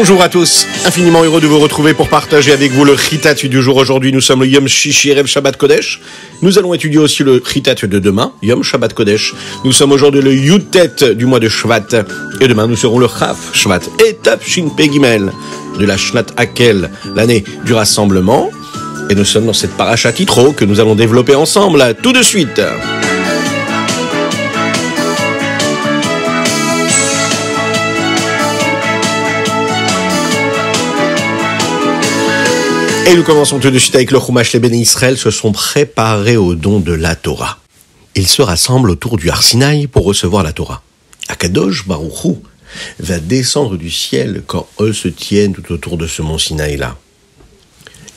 Bonjour à tous, infiniment heureux de vous retrouver pour partager avec vous le Chitat du jour. Aujourd'hui, nous sommes le Yom Shishi Erev Shabbat Kodesh. Nous allons étudier aussi le Chitat de demain, Yom Shabbat Kodesh. Nous sommes aujourd'hui le Yutet du mois de Shvat. Et demain, nous serons le Chaf Shvat et Tafshin Pei Gimel de la Shnat Hakel, l'année du rassemblement. Et nous sommes dans cette paracha Kitro que nous allons développer ensemble là, tout de suite. Et nous commençons tout de suite avec le Chumash. Les Béné Israël se sont préparés au don de la Torah. Ils se rassemblent autour du Har Sinaï pour recevoir la Torah. Akadosh Baruch Hu va descendre du ciel quand eux se tiennent tout autour de ce mont Sinaï-là.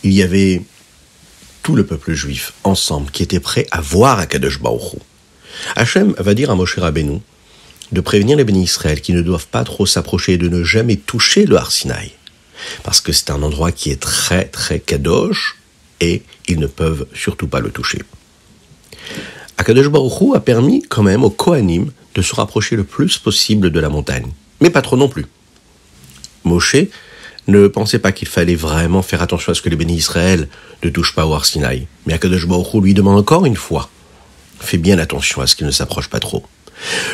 Il y avait tout le peuple juif ensemble qui était prêt à voir Akadosh Baruch Hu. Hachem va dire à Moshe Rabbeinu de prévenir les Béné Israël qui ne doivent pas trop s'approcher et de ne jamais toucher le Har Sinaï. Parce que c'est un endroit qui est très très kadosh et ils ne peuvent surtout pas le toucher. Akadosh Baruch Hu a permis quand même aux Kohanim de se rapprocher le plus possible de la montagne, mais pas trop non plus. Moshe ne pensait pas qu'il fallait vraiment faire attention à ce que les Béné Israël ne touchent pas au Har Sinaï, mais Akadosh Baruch Hu lui demande encore une fois, fais bien attention à ce qu'il ne s'approche pas trop.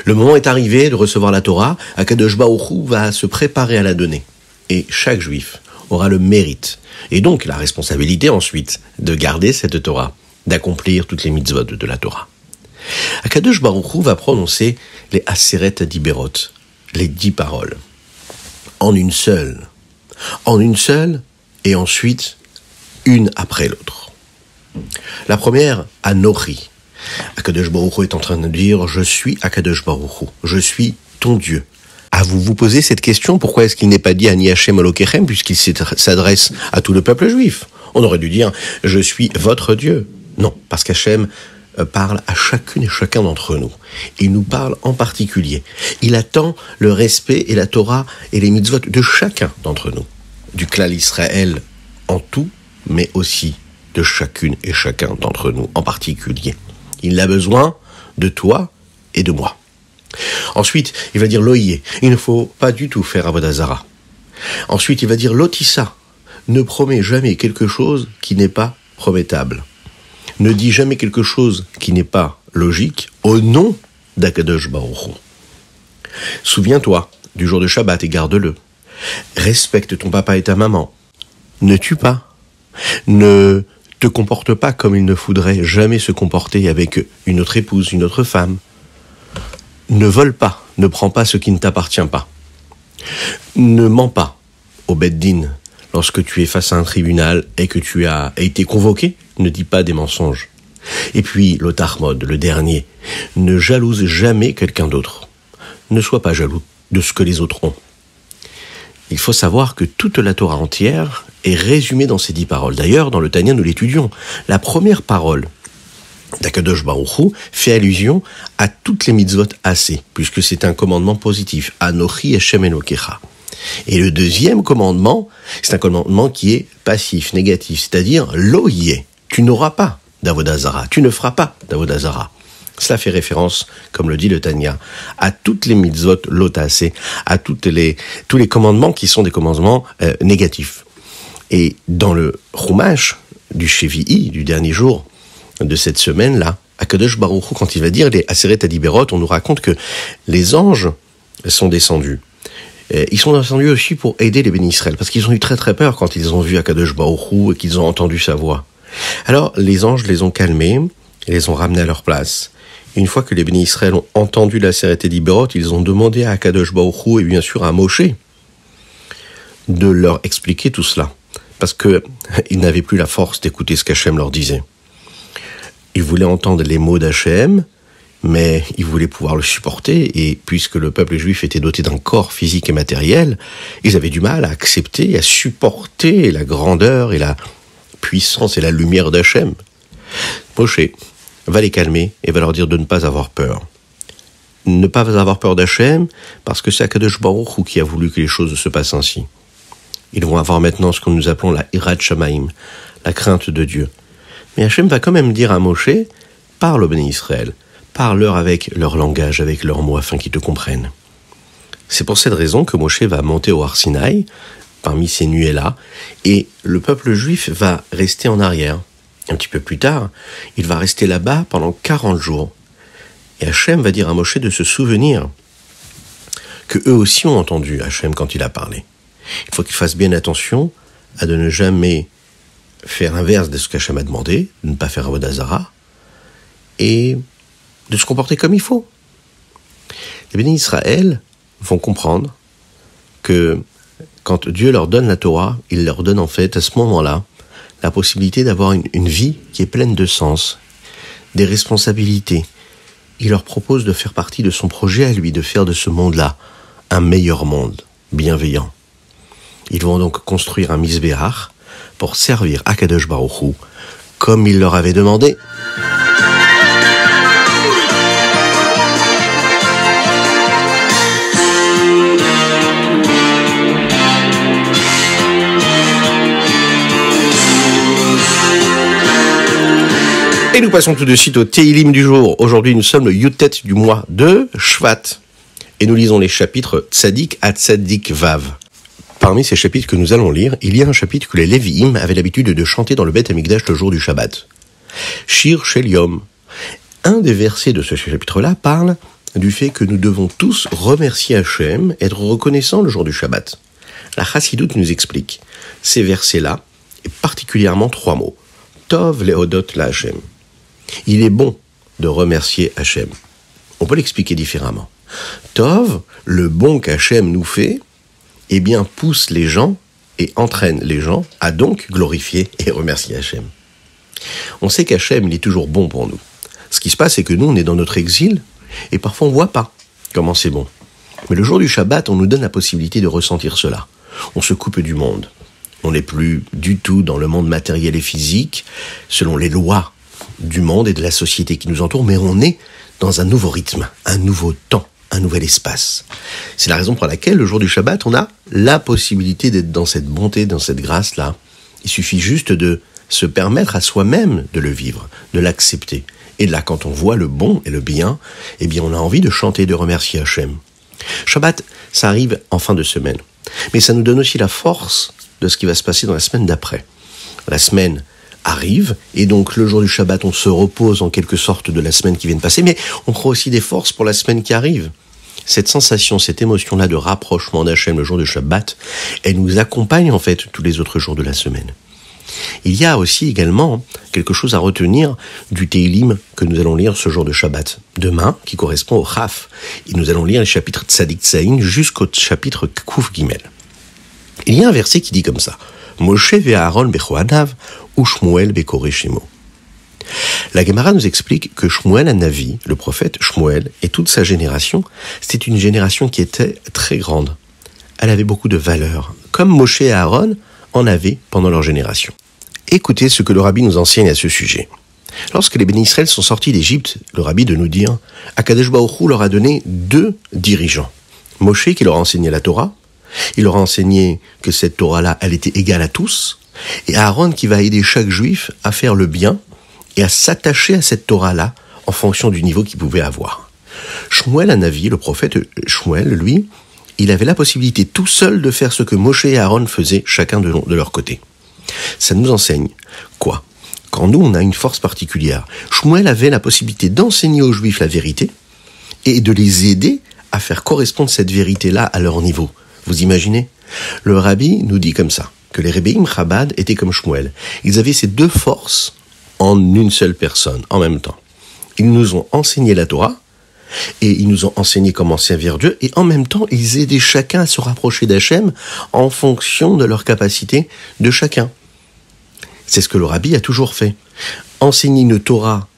Le moment est arrivé de recevoir la Torah, Akadosh Baruch Hu va se préparer à la donner. Et chaque juif aura le mérite, et donc la responsabilité ensuite, de garder cette Torah, d'accomplir toutes les mitzvot de la Torah. Akadosh Baruch Hu va prononcer les Aseret Diberot, les 10 paroles, en une seule, et ensuite une après l'autre. La première, Anochi. Akadosh Baruch Hu est en train de dire, je suis Akadosh Baruch Hu, je suis ton Dieu. Ah, vous vous posez cette question, pourquoi est-ce qu'il n'est pas dit Ani Hashem Elokechem, puisqu'il s'adresse à tout le peuple juif? On aurait dû dire, je suis votre Dieu. Non, parce qu'Hachem parle à chacune et chacun d'entre nous. Il nous parle en particulier. Il attend le respect et la Torah et les mitzvot de chacun d'entre nous. Du klal Israël en tout, mais aussi de chacune et chacun d'entre nous en particulier. Il a besoin de toi et de moi. Ensuite, il va dire loïe, il ne faut pas du tout faire avodah zara. Ensuite, il va dire lotissa, ne promets jamais quelque chose qui n'est pas promettable. Ne dis jamais quelque chose qui n'est pas logique au nom d'Akadosh Baruch Hu. Souviens-toi du jour de Shabbat et garde-le. Respecte ton papa et ta maman. Ne tue pas. Ne te comporte pas comme il ne faudrait jamais se comporter avec une autre épouse, une autre femme. Ne vole pas, ne prends pas ce qui ne t'appartient pas. Ne mens pas au Beth Din lorsque tu es face à un tribunal et que tu as été convoqué, ne dis pas des mensonges. Et puis, le Tarmod, le dernier, ne jalouse jamais quelqu'un d'autre. Ne sois pas jaloux de ce que les autres ont. Il faut savoir que toute la Torah entière est résumée dans ces 10 paroles. D'ailleurs, dans le Tanya, nous l'étudions. La première parole d'Akadosh Baruch Hu fait allusion à toutes les mitzvot assez, puisque c'est un commandement positif, Anochi Hashem Elokecha. Et le deuxième commandement, c'est un commandement qui est passif, négatif, c'est-à-dire loïe, tu n'auras pas d'avodah zara, tu ne feras pas d'avodah zara. Cela fait référence, comme le dit le Tanya, à toutes les mitzvot lotase, à tous les commandements qui sont des commandements négatifs. Et dans le Chumash du Shevi'i, du dernier jour de cette semaine-là, Akadosh Baruch Hu, quand il va dire les Aseret Adiberot, on nous raconte que les anges sont descendus. Ils sont descendus aussi pour aider les Béné Israël, parce qu'ils ont eu très très peur quand ils ont vu Akadosh Baruch Hu et qu'ils ont entendu sa voix. Alors les anges les ont calmés, et les ont ramenés à leur place. Une fois que les Béné Israël ont entendu la Aseret Adiberot, ils ont demandé à Akadosh Baruch Hu et bien sûr à Moshe de leur expliquer tout cela, parce qu'ils n'avaient plus la force d'écouter ce qu'Hachem leur disait. Ils voulaient entendre les mots d'Hachem, mais ils voulaient pouvoir le supporter, et puisque le peuple juif était doté d'un corps physique et matériel, ils avaient du mal à accepter, à supporter la grandeur et la puissance et la lumière d'Hachem. Moshe va les calmer et va leur dire de ne pas avoir peur. Ne pas avoir peur d'Hachem, parce que c'est Akadosh Baruch Hu qui a voulu que les choses se passent ainsi. Ils vont avoir maintenant ce que nous appelons la Hirat Shamaim, la crainte de Dieu. Mais Hachem va quand même dire à Moshe, parle aux Béné Israël, parle-leur avec leur langage, avec leurs mots, afin qu'ils te comprennent. C'est pour cette raison que Moshe va monter au Har Sinaï, parmi ces nuées-là, et le peuple juif va rester en arrière. Un petit peu plus tard, il va rester là-bas pendant 40 jours. Et Hachem va dire à Moshe de se souvenir que eux aussi ont entendu Hachem quand il a parlé. Il faut qu'il fasse bien attention à de ne jamais faire l'inverse de ce qu'Hachem a demandé, de ne pas faire Avodah Zara, et de se comporter comme il faut. Les bénis Israël vont comprendre que quand Dieu leur donne la Torah, il leur donne en fait à ce moment-là la possibilité d'avoir une vie qui est pleine de sens, des responsabilités. Il leur propose de faire partie de son projet à lui, de faire de ce monde-là un meilleur monde, bienveillant. Ils vont donc construire un misbéach pour servir Akadosh Baruch Hu comme il leur avait demandé. Et nous passons tout de suite au Teilim du jour. Aujourd'hui, nous sommes le Yutet du mois de Shvat. Et nous lisons les chapitres Tzadik à Tzadik Vav. Parmi ces chapitres que nous allons lire, il y a un chapitre que les Lévi'im avaient l'habitude de chanter dans le Beth Amikdash le jour du Shabbat. Shir Shel Yom. Un des versets de ce chapitre-là parle du fait que nous devons tous remercier Hachem, être reconnaissants le jour du Shabbat. La Chassidoute nous explique ces versets-là, et particulièrement 3 mots. Tov lehodot la Hachem. Il est bon de remercier Hachem. On peut l'expliquer différemment. Tov, le bon qu'Hachem nous fait, eh bien pousse les gens et entraîne les gens à donc glorifier et remercier Hachem. On sait qu'Hachem, il est toujours bon pour nous. Ce qui se passe, c'est que nous, on est dans notre exil et parfois on ne voit pas comment c'est bon. Mais le jour du Shabbat, on nous donne la possibilité de ressentir cela. On se coupe du monde. On n'est plus du tout dans le monde matériel et physique, selon les lois du monde et de la société qui nous entoure, mais on est dans un nouveau rythme, un nouveau temps, un nouvel espace. C'est la raison pour laquelle, le jour du Shabbat, on a la possibilité d'être dans cette bonté, dans cette grâce-là. Il suffit juste de se permettre à soi-même de le vivre, de l'accepter. Et là, quand on voit le bon et le bien, eh bien, on a envie de chanter, de remercier Hachem. Shabbat, ça arrive en fin de semaine. Mais ça nous donne aussi la force de ce qui va se passer dans la semaine d'après. La semaine arrive, et donc le jour du Shabbat, on se repose en quelque sorte de la semaine qui vient de passer, mais on prend aussi des forces pour la semaine qui arrive. Cette sensation, cette émotion-là de rapprochement d'Hachem le jour du Shabbat, elle nous accompagne en fait tous les autres jours de la semaine. Il y a aussi également quelque chose à retenir du Teilim que nous allons lire ce jour de Shabbat. Demain, qui correspond au Chaf, et nous allons lire les chapitres Tzadik Tzayin jusqu'au chapitre Kuf Gimel. Il y a un verset qui dit comme ça. Moshe ve'Aaron bechoanav ou Shmuel bekore shemo. La Gemara nous explique que Shmuel Hanavi, le prophète Shmuel, et toute sa génération, c'était une génération qui était très grande. Elle avait beaucoup de valeur, comme Moshe et Aaron en avaient pendant leur génération. Écoutez ce que le rabbi nous enseigne à ce sujet. Lorsque les bénis Israël sont sortis d'Égypte, le rabbi de nous dire, Akadosh Baruch Hu leur a donné 2 dirigeants. Moshe qui leur a enseigné la Torah, il leur a enseigné que cette Torah-là, elle était égale à tous, et Aaron qui va aider chaque juif à faire le bien et à s'attacher à cette Torah-là en fonction du niveau qu'il pouvait avoir. Shmuel Hanavi, le prophète Shmuel, lui, il avait la possibilité tout seul de faire ce que Moshe et Aaron faisaient chacun de leur côté. Ça nous enseigne quoi ? Quand nous, on a une force particulière. Shmuel avait la possibilité d'enseigner aux juifs la vérité et de les aider à faire correspondre cette vérité-là à leur niveau. Vous imaginez ? Le rabbi nous dit comme ça, que les Rebbeim Chabad étaient comme Shmuel. Ils avaient ces 2 forces en une seule personne, en même temps. Ils nous ont enseigné la Torah, et ils nous ont enseigné comment servir Dieu, et en même temps, ils aidaient chacun à se rapprocher d'Hachem en fonction de leur capacité de chacun. C'est ce que le rabbi a toujours fait. Enseigner une Torah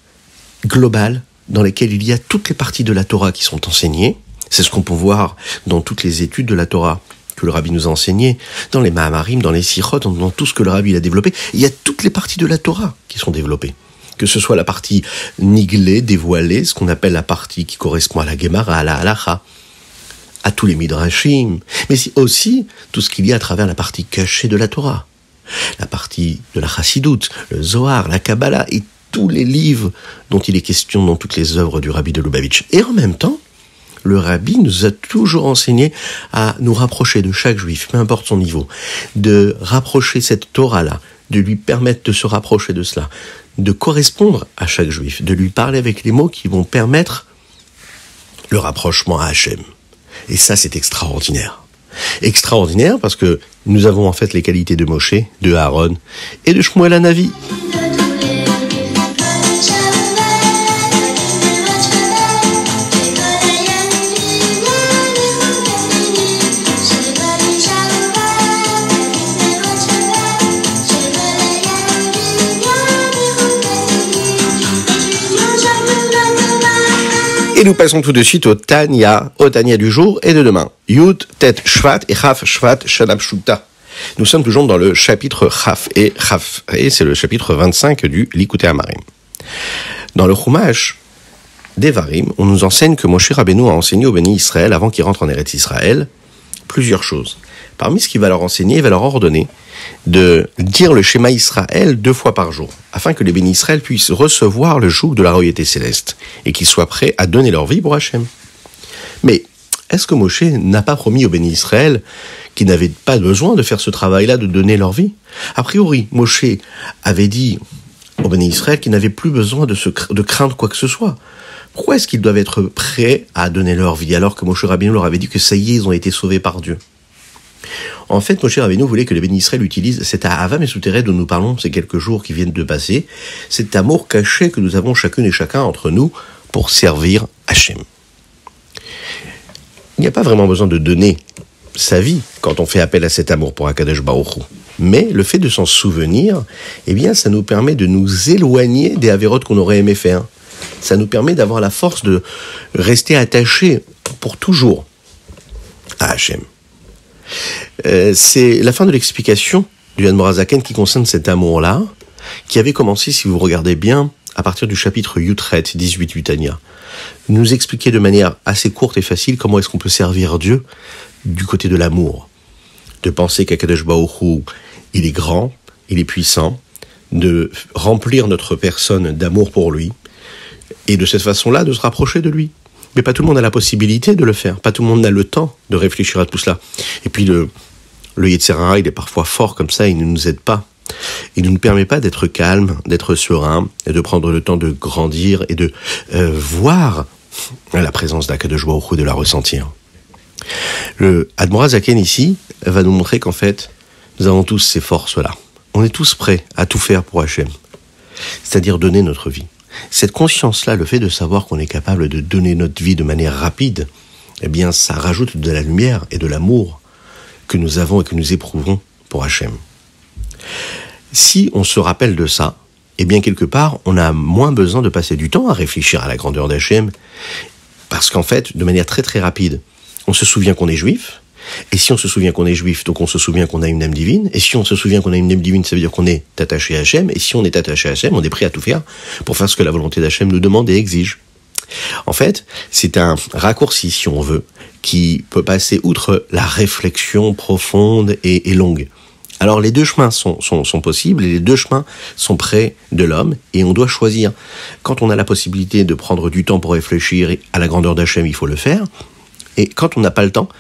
globale, dans laquelle il y a toutes les parties de la Torah qui sont enseignées. C'est ce qu'on peut voir dans toutes les études de la Torah que le rabbi nous a enseignées, dans les Mahamarim, dans les Sichot, dans tout ce que le rabbi a développé. Il y a toutes les parties de la Torah qui sont développées. Que ce soit la partie niglée, dévoilée, ce qu'on appelle la partie qui correspond à la Gemara, à la Halacha, à tous les Midrashim, mais aussi tout ce qu'il y a à travers la partie cachée de la Torah, la partie de la Chassidoute, le Zohar, la Kabbalah et tous les livres dont il est question dans toutes les œuvres du rabbi de Lubavitch. Et en même temps, le rabbi nous a toujours enseigné à nous rapprocher de chaque juif, peu importe son niveau, de rapprocher cette Torah-là, de lui permettre de se rapprocher de cela, de correspondre à chaque juif, de lui parler avec les mots qui vont permettre le rapprochement à Hachem. Et ça, c'est extraordinaire. Extraordinaire parce que nous avons en fait les qualités de Moshe, de Aaron et de Shmuel Hanavi. Et nous passons tout de suite au Tanya du jour et de demain. Yud, Tet, Shvat et Chaf, Shvat, Shana Pshuta. Nous sommes toujours dans le chapitre Chaf, et c'est le chapitre 25 du Likutei Amarim. Dans le Chumash Devarim, on nous enseigne que Moshe Rabbeinu a enseigné aux bénis Israël avant qu'ils rentrent en Eretz Israël plusieurs choses. Parmi ce qu'il va leur enseigner, il va leur ordonner de dire le Shema Israël 2 fois par jour, afin que les bénis Israël puissent recevoir le joug de la royauté céleste, et qu'ils soient prêts à donner leur vie pour Hachem. Mais, est-ce que Moshe n'a pas promis aux bénis Israël qu'ils n'avaient pas besoin de faire ce travail-là, de donner leur vie ? A priori, Moshe avait dit aux bénis Israël qu'ils n'avaient plus besoin de craindre quoi que ce soit. Pourquoi est-ce qu'ils doivent être prêts à donner leur vie, alors que Moshe Rabbeinu leur avait dit que ça y est, ils ont été sauvés par Dieu ? En fait, Moshe Rabbeinu voulait que les bénis Israël utilisent cet Ahava Mesuteret dont nous parlons ces quelques jours qui viennent de passer, cet amour caché que nous avons chacune et chacun entre nous pour servir Hachem. Il n'y a pas vraiment besoin de donner sa vie quand on fait appel à cet amour pour Akadosh Baruch Hu. Mais le fait de s'en souvenir, eh bien, ça nous permet de nous éloigner des avérotes qu'on aurait aimé faire. Ça nous permet d'avoir la force de rester attachés pour toujours à Hachem. C'est la fin de l'explication du Admor HaZaken qui concerne cet amour-là, qui avait commencé, si vous regardez bien, à partir du chapitre Yutret, 18 du Tanya. Nous expliquer de manière assez courte et facile comment est-ce qu'on peut servir Dieu du côté de l'amour. De penser qu'Akadosh Baruch Hu, il est grand, il est puissant, de remplir notre personne d'amour pour lui, et de cette façon-là, de se rapprocher de lui. Mais pas tout le monde a la possibilité de le faire. Pas tout le monde n'a le temps de réfléchir à tout cela. Et puis le Yetzer Hara, il est parfois fort comme ça, il ne nous aide pas. Il ne nous permet pas d'être calme, d'être serein, et de prendre le temps de grandir et de voir la présence d'Akadosh Baruch Hu, de la ressentir. Le Admor HaZaken ici va nous montrer qu'en fait, nous avons tous ces forces-là. On est tous prêts à tout faire pour Hachem, c'est-à-dire donner notre vie. Cette conscience-là, le fait de savoir qu'on est capable de donner notre vie de manière rapide, eh bien, ça rajoute de la lumière et de l'amour que nous avons et que nous éprouvons pour Hachem. Si on se rappelle de ça, eh bien, quelque part, on a moins besoin de passer du temps à réfléchir à la grandeur d'Hachem, parce qu'en fait, de manière très très rapide, on se souvient qu'on est juif, et si on se souvient qu'on est juif, donc on se souvient qu'on a une âme divine, et si on se souvient qu'on a une âme divine, ça veut dire qu'on est attaché à Hachem, et si on est attaché à Hachem, on est prêt à tout faire pour faire ce que la volonté d'Hachem nous demande et exige. En fait, c'est un raccourci, si on veut, qui peut passer outre la réflexion profonde et longue. Alors les deux chemins sont possibles, et les deux chemins sont près de l'homme, et on doit choisir. Quand on a la possibilité de prendre du temps pour réfléchir à la grandeur d'Hachem, il faut le faire. Et quand on n'a pas le temps,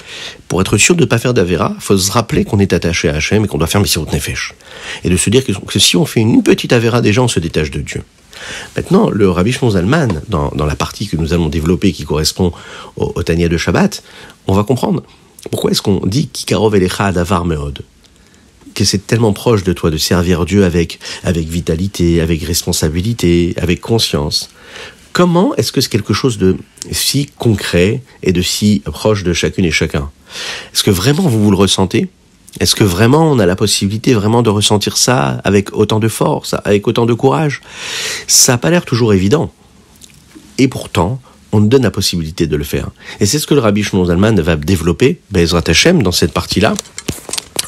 pour être sûr de ne pas faire d'Avera, il faut se rappeler qu'on est attaché à Hachem et qu'on doit faire Messirut Nefesh. Et de se dire que si on fait une petite Avera, déjà on se détache de Dieu. Maintenant, le Rabbi Shlomo Zalman, dans la partie que nous allons développer qui correspond au Tanya de Shabbat, on va comprendre pourquoi est-ce qu'on dit Kikarov Elecha Adavar Meod, que c'est tellement proche de toi de servir Dieu avec vitalité, avec responsabilité, avec conscience. Comment est-ce que c'est quelque chose de si concret et de si proche de chacune et chacun ? Est-ce que vraiment vous le ressentez ? Est-ce que vraiment on a la possibilité vraiment de ressentir ça avec autant de force, avec autant de courage ? Ça n'a pas l'air toujours évident. Et pourtant, on nous donne la possibilité de le faire. Et c'est ce que le Rabbi Shlomo Zalman va développer, Be'ezrat Hashem, dans cette partie-là,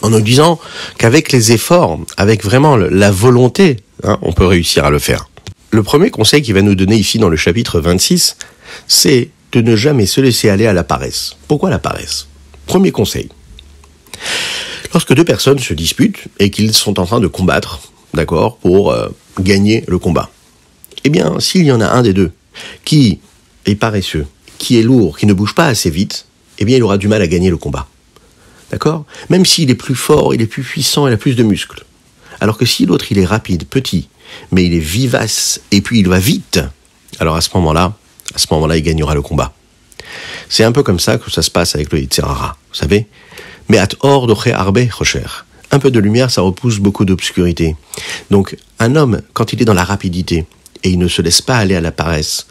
en nous disant qu'avec les efforts, avec vraiment la volonté, on peut réussir à le faire. Le premier conseil qu'il va nous donner ici dans le chapitre 26, c'est de ne jamais se laisser aller à la paresse. Pourquoi la paresse ? Premier conseil. Lorsque deux personnes se disputent et qu'ils sont en train de combattre, d'accord, pour gagner le combat, eh bien, s'il y en a un des deux qui est paresseux, qui est lourd, qui ne bouge pas assez vite, eh bien il aura du mal à gagner le combat. D'accord ? Même s'il est plus fort, il est plus puissant, il a plus de muscles. Alors que si l'autre il est rapide, petit, mais il est vivace, et puis il va vite, alors à ce moment-là, il gagnera le combat. C'est un peu comme ça que ça se passe avec le Yetzer Hara, vous savez ? Mais at or doché arbe rocher. Un peu de lumière, ça repousse beaucoup d'obscurité. Donc, un homme, quand il est dans la rapidité, et il ne se laisse pas aller à la paresse,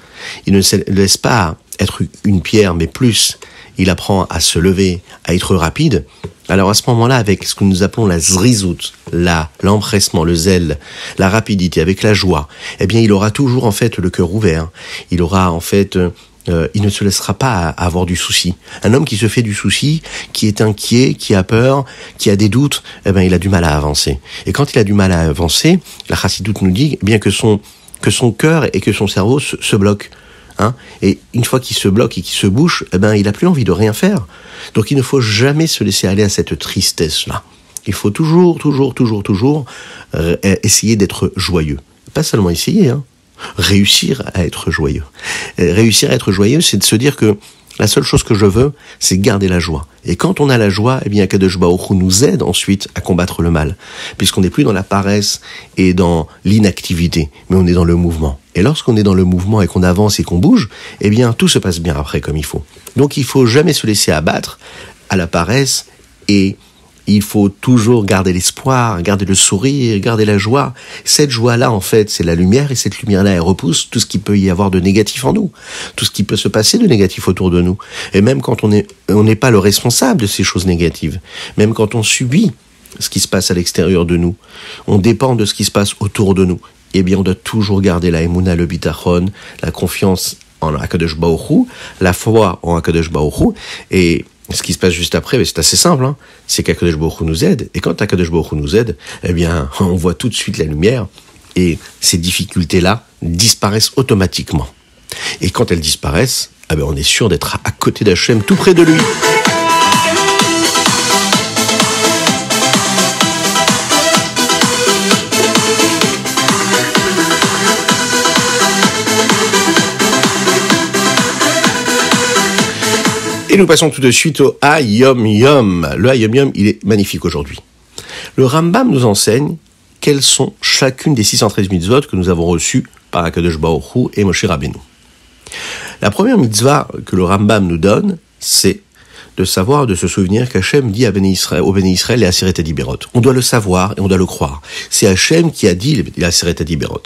il ne se laisse pas être une pierre, mais plus, il apprend à se lever, à être rapide, alors à ce moment-là, avec ce que nous appelons la zrizout, l'empressement, le zèle, la rapidité, avec la joie, eh bien, il aura toujours, en fait, le cœur ouvert. Il aura, en fait, il ne se laissera pas avoir du souci. Un homme qui se fait du souci, qui est inquiet, qui a peur, qui a des doutes, eh ben, il a du mal à avancer. Et quand il a du mal à avancer, la chassidoute nous dit, eh bien, que son cœur et que son cerveau se bloquent. Hein, et une fois qu'il se bloque et qu'il se bouche, eh ben, il n'a plus envie de rien faire. Donc il ne faut jamais se laisser aller à cette tristesse-là. Il faut toujours essayer d'être joyeux. Pas seulement essayer, hein, réussir à être joyeux. Réussir à être joyeux, c'est de se dire que la seule chose que je veux, c'est garder la joie. Et quand on a la joie, eh bien, Akadosh Baruch Hu nous aide ensuite à combattre le mal. Puisqu'on n'est plus dans la paresse et dans l'inactivité, mais on est dans le mouvement. Et lorsqu'on est dans le mouvement et qu'on avance et qu'on bouge, eh bien, tout se passe bien après comme il faut. Donc, il faut jamais se laisser abattre à la paresse et il faut toujours garder l'espoir, garder le sourire, garder la joie. Cette joie-là, en fait, c'est la lumière, et cette lumière-là, elle repousse tout ce qu'il peut y avoir de négatif en nous, tout ce qui peut se passer de négatif autour de nous. Et même quand on n'est pas le responsable de ces choses négatives, même quand on subit ce qui se passe à l'extérieur de nous, on dépend de ce qui se passe autour de nous, eh bien, on doit toujours garder la émouna, le bitachon, la confiance en Akadosh Baruch Hu, la foi en Akadosh Baruch Hu, et ce qui se passe juste après, c'est assez simple, hein. C'est qu'Akadosh Baruch Hu nous aide, et quand Akadosh Baruch Hu nous aide, eh bien, on voit tout de suite la lumière, et ces difficultés-là disparaissent automatiquement. Et quand elles disparaissent, eh bien, on est sûr d'être à côté d'Hachem, tout près de lui. Et nous passons tout de suite au Hayom Yom. Le Hayom Yom, il est magnifique aujourd'hui. Le Rambam nous enseigne quelles sont chacune des 613 mitzvot que nous avons reçues par Akadosh Baruch Hu et Moshe Rabbeinu. La première mitzvah que le Rambam nous donne, c'est de savoir, de se souvenir qu'Hachem dit au Béné Israël les Aseret Adiberot. On doit le savoir et on doit le croire. C'est Hachem qui a dit les Aseret Adiberot.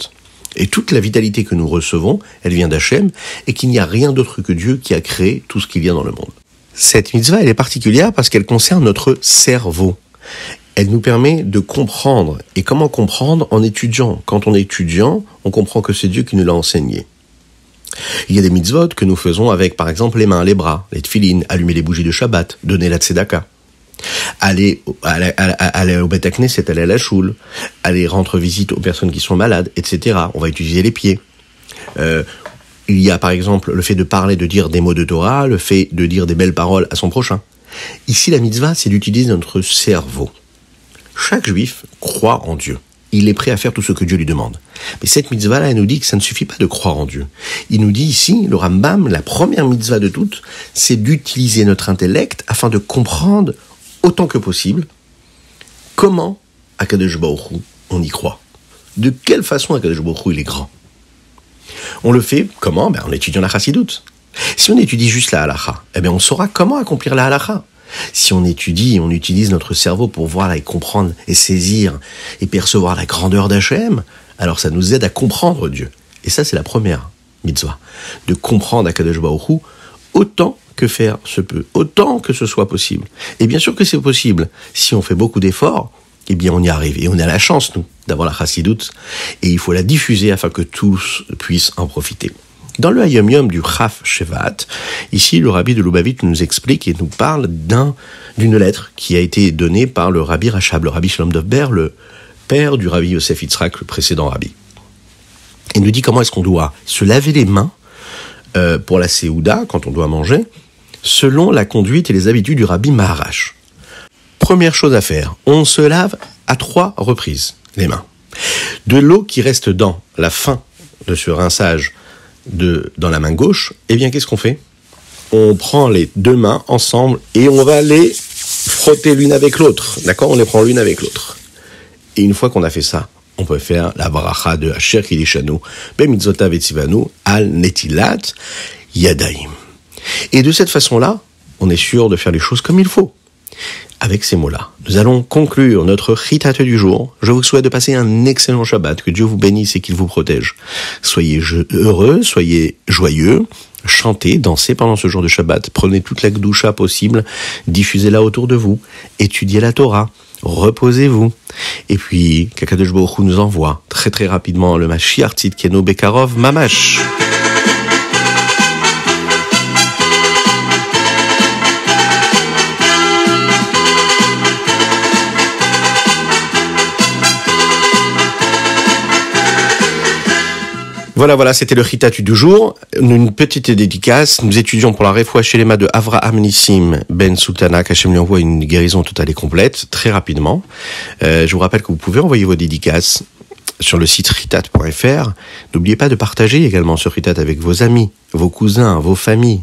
Et toute la vitalité que nous recevons, elle vient d'Hachem, et qu'il n'y a rien d'autre que Dieu qui a créé tout ce qu'il y a dans le monde. Cette mitzvah, elle est particulière parce qu'elle concerne notre cerveau. Elle nous permet de comprendre. Et comment comprendre? En étudiant. Quand on est étudiant, on comprend que c'est Dieu qui nous l'a enseigné. Il y a des mitzvot que nous faisons avec, par exemple, les mains, les bras, les tefilines, allumer les bougies de Shabbat, donner la tzedaka. Aller au Beth Knesset, aller à la choule, aller rendre visite aux personnes qui sont malades, etc. On va utiliser les pieds. Il y a par exemple le fait de parler, de dire des mots de Torah, le fait de dire des belles paroles à son prochain. Ici, la mitzvah, c'est d'utiliser notre cerveau. Chaque juif croit en Dieu. Il est prêt à faire tout ce que Dieu lui demande. Mais cette mitzvah-là, elle nous dit que ça ne suffit pas de croire en Dieu. Il nous dit ici, le Rambam, la première mitzvah de toutes, c'est d'utiliser notre intellect afin de comprendre autant que possible comment Akadosh Baruch Hu, on y croit. De quelle façon Akadosh Baruch Hu, il est grand. On le fait comment? En étudiant la chassidoute. Si on étudie juste la halakha, on saura comment accomplir la halakha. Si on étudie, on utilise notre cerveau pour voir et comprendre et saisir et percevoir la grandeur d'Hachem, alors ça nous aide à comprendre Dieu. Et ça, c'est la première mitzvah. De comprendre Akadosh Baruch Hu autant que faire se peut, autant que ce soit possible. Et bien sûr que c'est possible. Si on fait beaucoup d'efforts, eh bien on y arrive. Et on a la chance, nous, d'avoir la chassidoute. Et il faut la diffuser afin que tous puissent en profiter. Dans le Hayom Yom du Chaf Shevat, ici le rabbi de Lubavitch nous explique et nous parle d'une lettre qui a été donnée par le rabbi Rachab, le rabbi Shalom Dovber, le père du rabbi Yosef Yitzhak, le précédent rabbi. Il nous dit comment est-ce qu'on doit se laver les mains pour la Séouda, quand on doit manger, selon la conduite et les habitudes du rabbi Maharash. Première chose à faire, on se lave à 3 reprises les mains. De l'eau qui reste dans la fin de ce rinçage dans la main gauche, eh bien qu'est-ce qu'on fait? on prend les deux mains ensemble et on va les frotter l'une avec l'autre. D'accord? On les prend l'une avec l'autre. Et une fois qu'on a fait ça, on peut faire la bracha de Asher Kidishanu, Bemitzvotav Etzivanu, Al Netilat Yadayim. Et de cette façon-là, on est sûr de faire les choses comme il faut. Avec ces mots-là, nous allons conclure notre chitat du jour. Je vous souhaite de passer un excellent Shabbat, que Dieu vous bénisse et qu'il vous protège. Soyez heureux, soyez joyeux, chantez, dansez pendant ce jour de Shabbat, prenez toute la gdoucha possible, diffusez-la autour de vous, étudiez la Torah, reposez-vous. Et puis, qu'Akadosh Baruch Hu nous envoie très très rapidement le Mashiach Tzidkenu Bekarov Mamash. Voilà, c'était le Chitatu du jour. Une petite dédicace. Nous étudions pour la Refoua Shelema de Avraham Nissim Ben Sultana, qu'Hachem lui envoie une guérison totale et complète, très rapidement. Je vous rappelle que vous pouvez envoyer vos dédicaces sur le site ritat.fr. N'oubliez pas de partager également ce Ritat avec vos amis, vos cousins, vos familles.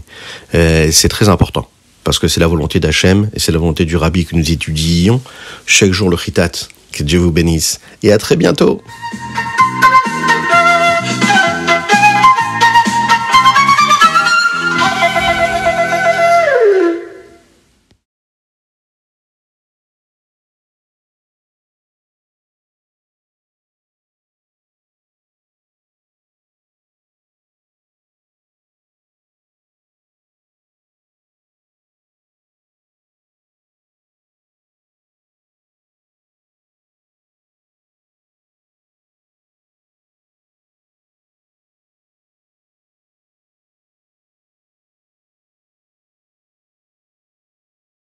C'est très important, parce que c'est la volonté d'Hachem et c'est la volonté du Rabbi que nous étudions chaque jour le Ritat. Que Dieu vous bénisse et à très bientôt.